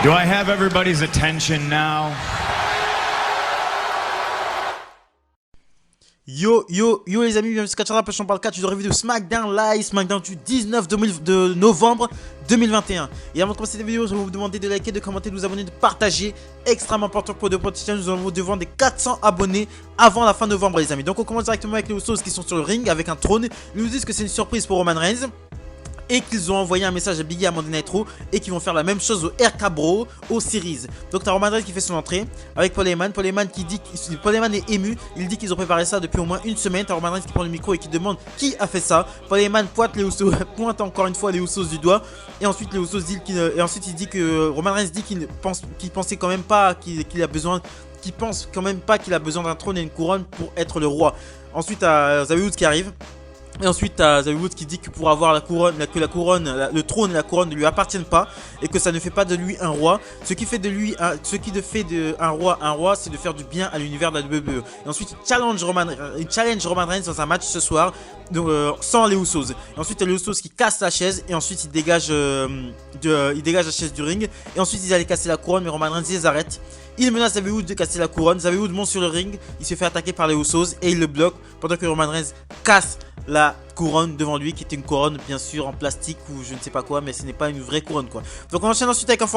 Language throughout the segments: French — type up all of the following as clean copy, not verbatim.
Do I have everybody's attention now? Yo les amis, bienvenue sur Catch Up, on parle 4 de review de SmackDown Live, SmackDown du 19 de novembre 2021. Et avant de commencer cette vidéo, je vais vous demander de liker, de commenter, de vous abonner, de partager. Extrêmement important pour de potentiels, nous allons devant des 400 abonnés avant la fin novembre les amis. Donc on commence directement avec les Usos qui sont sur le ring avec un trône. Ils nous disent que c'est une surprise pour Roman Reigns. Et qu'ils ont envoyé un message à Biggie à Monday Night Raw et qu'ils vont faire la même chose au RK Bro, au Series. Donc t'as Roman Reigns qui fait son entrée avec Paul Heyman. Paul Heyman qui dit, Paul Heyman est ému, il dit qu'ils ont préparé ça depuis au moins une semaine. T'as Roman Reigns qui prend le micro et qui demande qui a fait ça. Paul Heyman pointe encore une fois les Usos du doigt. Et ensuite les Usos disent il dit que Roman Reigns dit qu'il pensait quand même pas qu'il a besoin, qu'il pense quand même pas qu'il a besoin d'un trône et une couronne pour être le roi. Ensuite t'as Xavier Woods qui arrive. Et ensuite t'as Xavier Woods qui dit que pour avoir la couronne, le trône et la couronne ne lui appartiennent pas et que ça ne fait pas de lui un roi. Ce qui fait de lui un roi, c'est de faire du bien à l'univers de la WWE. Et ensuite il challenge Roman Reigns dans un match ce soir sans les Usos. Et ensuite il y a les Usos qui cassent la chaise et ensuite il dégage la chaise du ring. Et ensuite ils allaient casser la couronne mais Roman Reigns les arrête. Il menace Xavier Woods de casser la couronne. Xavier Woods monte sur le ring, il se fait attaquer par les Usos et il le bloque pendant que Roman Reigns casse la couronne devant lui, qui était une couronne bien sûr en plastique ou je ne sais pas quoi, mais ce n'est pas une vraie couronne quoi. Donc on enchaîne ensuite avec un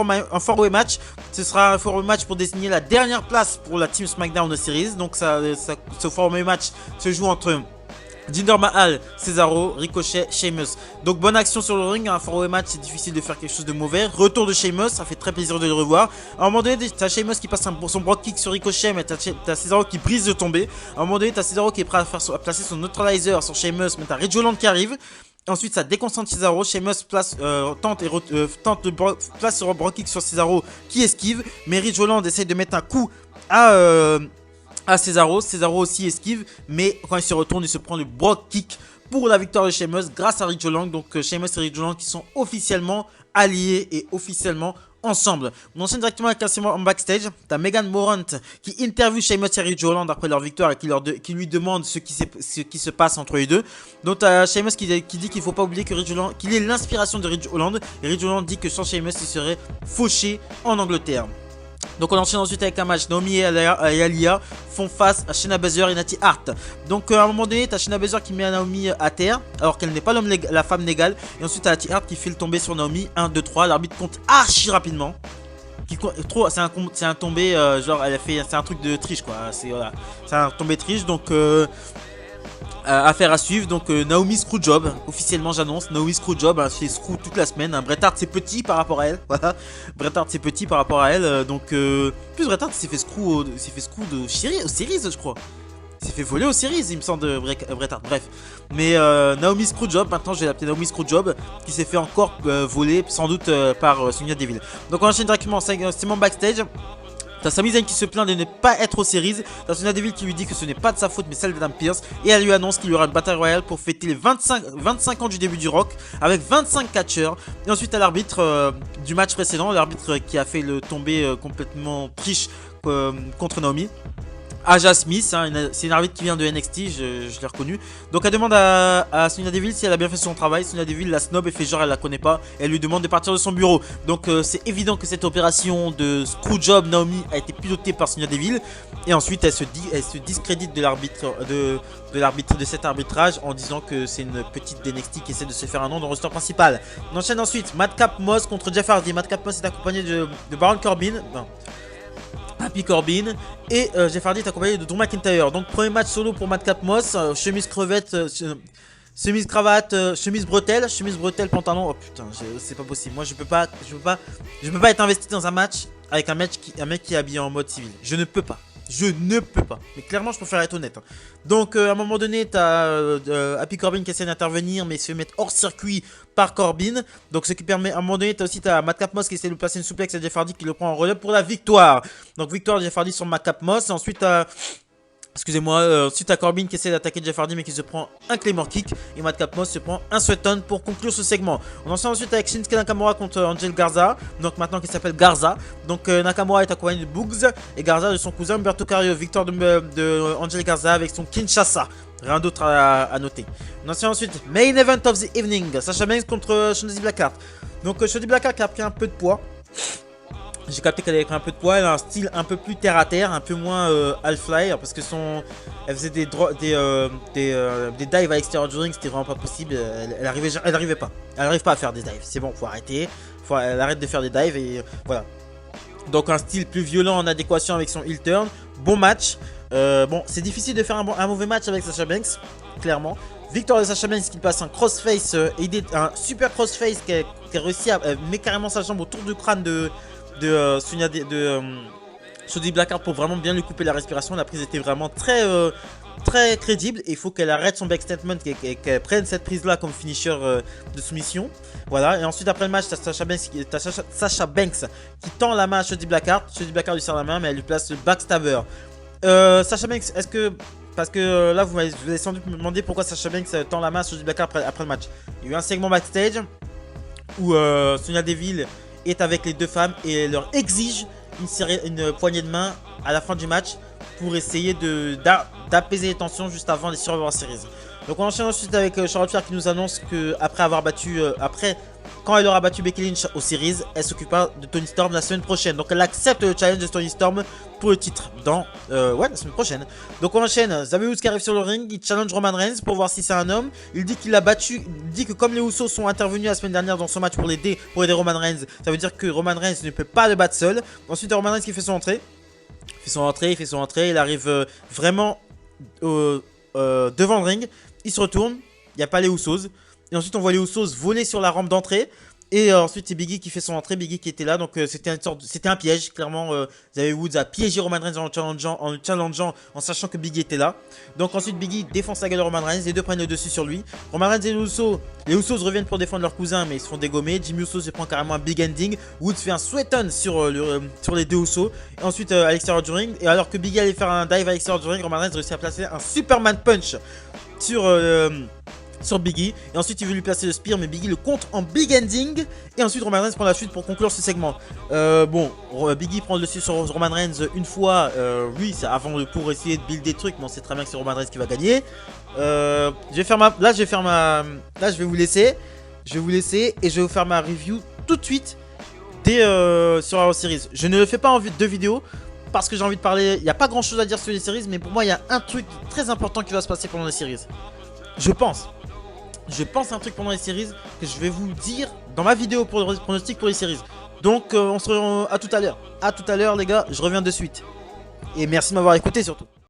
four-way match. Ce sera un four-way match pour désigner la dernière place pour la Team SmackDown de Series. Donc ce four-way match se joue entre Jinder Mahal, Cesaro, Ricochet, Sheamus. Donc bonne action sur le ring, un four-way match c'est difficile de faire quelque chose de mauvais. Retour de Sheamus, ça fait très plaisir de le revoir. À un moment donné t'as Sheamus qui passe son brock kick sur Ricochet, mais t'as Cesaro qui brise de tomber. À un moment donné t'as Cesaro qui est prêt à placer son neutralizer sur Sheamus, mais t'as Ridge Holland qui arrive. Ensuite ça déconcentre Cesaro, Sheamus place sur un brock kick sur Cesaro qui esquive. Mais Ridge Holland essaye de mettre un coup à Cesaro aussi esquive, mais quand il se retourne, il se prend le brock kick pour la victoire de Sheamus grâce à Ridge Holland. Donc Sheamus et Ridge Holland qui sont officiellement alliés et officiellement ensemble. On enchaîne directement avec un segment en backstage. T'as Megan Morant qui interviewe Sheamus et Ridge Holland après leur victoire et qui lui demande ce qui se passe entre les deux. Donc t'as Sheamus qui dit qu'il faut pas oublier que qu'il est l'inspiration de Ridge Holland, et Ridge Holland dit que sans Sheamus il serait fauché en Angleterre. Donc on enchaîne ensuite avec un match. Naomi et Aliyah font face à Shayna Baszler et Natty Hart. Donc à un moment donné t'as Shayna Baszler qui met Naomi à terre alors qu'elle n'est pas la femme légale. Et ensuite t'as Natty Hart qui fait le tomber sur Naomi. 1, 2, 3. L'arbitre compte archi rapidement. C'est un tombé genre elle a fait, c'est un truc de triche quoi. C'est un tombé triche. Donc affaire à suivre. Donc Naomi Screwjob, officiellement j'annonce Naomi Screwjob, elle fait screw toute la semaine. Bret Hart c'est petit par rapport à elle. Voilà, Bret Hart c'est petit par rapport à elle. Donc plus Bret Hart s'est fait screw de Series je crois. Il s'est fait voler aux Series il me semble de Bret Hart. Bref, mais Naomi Screwjob, maintenant je vais l'appeler Naomi Screwjob, qui s'est fait encore voler sans doute par Sonya Deville. Donc on enchaîne directement, c'est mon backstage. T'as Sami Zayn qui se plaint de ne pas être aux Series. T'as Sonya Deville qui lui dit que ce n'est pas de sa faute mais celle d'Adam Pearce. Et elle lui annonce qu'il y aura une bataille royale pour fêter les 25 ans du début du Rock avec 25 catcheurs. Et ensuite à l'arbitre du match précédent, l'arbitre qui a fait le tombé complètement triche contre Naomi, Aja Smith, hein, c'est une arbitre qui vient de NXT, je l'ai reconnue. Donc elle demande à Sonya Deville si elle a bien fait son travail. Sonya Deville la snob et fait genre elle la connaît pas. Elle lui demande de partir de son bureau. Donc c'est évident que cette opération de Screwjob Naomi a été pilotée par Sonya Deville. Et ensuite elle se discrédite de cet arbitrage en disant que c'est une petite d'NXT qui essaie de se faire un nom dans le roster principal. On enchaîne ensuite Madcap Moss contre Jeff Hardy. Madcap Moss est accompagné de Baron Corbin. Non. Happy Corbin et Jeff Hardy est accompagné de Drew McIntyre. Donc premier match solo pour Madcap Moss, chemise crevette, chemise cravate, chemise bretelle, pantalon. Oh putain, c'est pas possible. Moi je peux pas être investi dans un match avec un mec qui est habillé en mode civil. Je ne peux pas. Mais clairement je préfère être honnête. Donc à un moment donné t'as Happy Corbin qui essaie d'intervenir mais se fait mettre hors circuit par Corbin. Donc ce qui permet, à un moment donné t'as Madcap Moss qui essaie de placer une souplex à Jeff Hardy qui le prend en relais pour la victoire. Donc victoire de Jeff Hardy sur Madcap Moss. Et ensuite excusez-moi, ensuite t'as Corbin qui essaie d'attaquer Jeff Hardy mais qui se prend un Claymore Kick. Et Madcap Moss se prend un Sweaton pour conclure ce segment. On enchaîne ensuite avec Shinsuke Nakamura contre Angel Garza. Donc maintenant qui s'appelle Garza. Donc Nakamura est accompagné de Boogs et Garza de son cousin Humberto Carrillo. Victoire de Angel Garza avec son Kinshasa. Rien d'autre à noter. On enchaîne ensuite Main Event of the Evening. Shayna Banks contre Shotzi Blackheart. Donc Shotzi Blackheart qui a pris un peu de poids. J'ai capté qu'elle avait pris un peu de poids, elle a un style un peu plus terre à terre, un peu moins half-flyer parce que elle faisait des dives à l'extérieur du ring, c'était vraiment pas possible. Elle arrivait pas. Elle arrive pas à faire des dives. C'est bon, faut arrêter. Elle arrête de faire des dives et voilà. Donc un style plus violent en adéquation avec son heel turn. Bon match. Bon, c'est difficile de faire un mauvais match avec Sasha Banks, clairement. Victoire de Sasha Banks qui passe un crossface, un super crossface qui a réussi à mettre carrément sa jambe autour du crâne de Shotzi Blackheart pour vraiment bien lui couper la respiration. La prise était vraiment très crédible et il faut qu'elle arrête son back statement, qu'elle prenne cette prise là comme finisher de soumission. Voilà, et ensuite après le match, t'as Sasha Banks qui tend la main à Shotzi Blackheart. Shotzi Blackheart lui serre la main mais elle lui place le backstabber. Sasha Banks, est-ce que... Parce que là vous allez sans doute me demander pourquoi Sasha Banks tend la main à Shotzi Blackheart après le match. Il y a eu un segment backstage où Sonya Deville est avec les deux femmes et elle leur exige une poignée de main à la fin du match pour essayer d'apaiser les tensions juste avant les Survivor Series. Donc on enchaîne ensuite avec Charlotte Flair qui nous annonce que quand elle aura battu Becky Lynch aux Series, elle s'occupera de Toni Storm la semaine prochaine. Donc elle accepte le challenge de Toni Storm pour le titre la semaine prochaine. Donc on enchaîne, Xavier Woods qui arrive sur le ring, il challenge Roman Reigns pour voir si c'est un homme. Il dit qu'il l'a battu, il dit que comme les Usos sont intervenus la semaine dernière dans son match pour aider Roman Reigns, ça veut dire que Roman Reigns ne peut pas le battre seul. Ensuite Roman Reigns qui fait son entrée. Il fait son entrée, il arrive vraiment devant le ring. Il se retourne, il n'y a pas les Usos. Et ensuite on voit les Usos voler sur la rampe d'entrée. Et ensuite c'est Biggie qui fait son entrée, Biggie qui était là. Donc c'était un piège, clairement. Xavier Woods a piégé Roman Reigns en le challengeant en sachant que Biggie était là. Donc ensuite Biggie défonce la gueule de Roman Reigns, les deux prennent le dessus sur lui. Roman Reigns et les Usos reviennent pour défendre leur cousin mais ils se font dégommer. Jimmy Uso se prend carrément un big ending. Woods fait un sweat-on sur les deux Usos. Et ensuite à l'extérieur du ring, et alors que Biggie allait faire un dive à l'extérieur du ring, Roman Reigns réussit à placer un Superman Punch sur Biggie, et ensuite il veut lui placer le spear mais Biggie le contre en big ending, et ensuite Roman Reigns prend la suite pour conclure ce segment. Biggie prend le dessus sur Roman Reigns une fois, c'est pour essayer de build des trucs, mais on sait très bien que c'est Roman Reigns qui va gagner. Je vais vous laisser et je vais vous faire ma review tout de suite sur la Series. Je ne le fais pas en deux vidéos parce que j'ai envie de parler, il n'y a pas grand chose à dire sur les Series, mais pour moi il y a un truc très important qui va se passer pendant les Series. Je pense un truc pendant les Series que je vais vous dire dans ma vidéo pour le pronostic pour les Series. Donc on se retrouve à tout à l'heure. À tout à l'heure les gars, je reviens de suite. Et merci de m'avoir écouté surtout.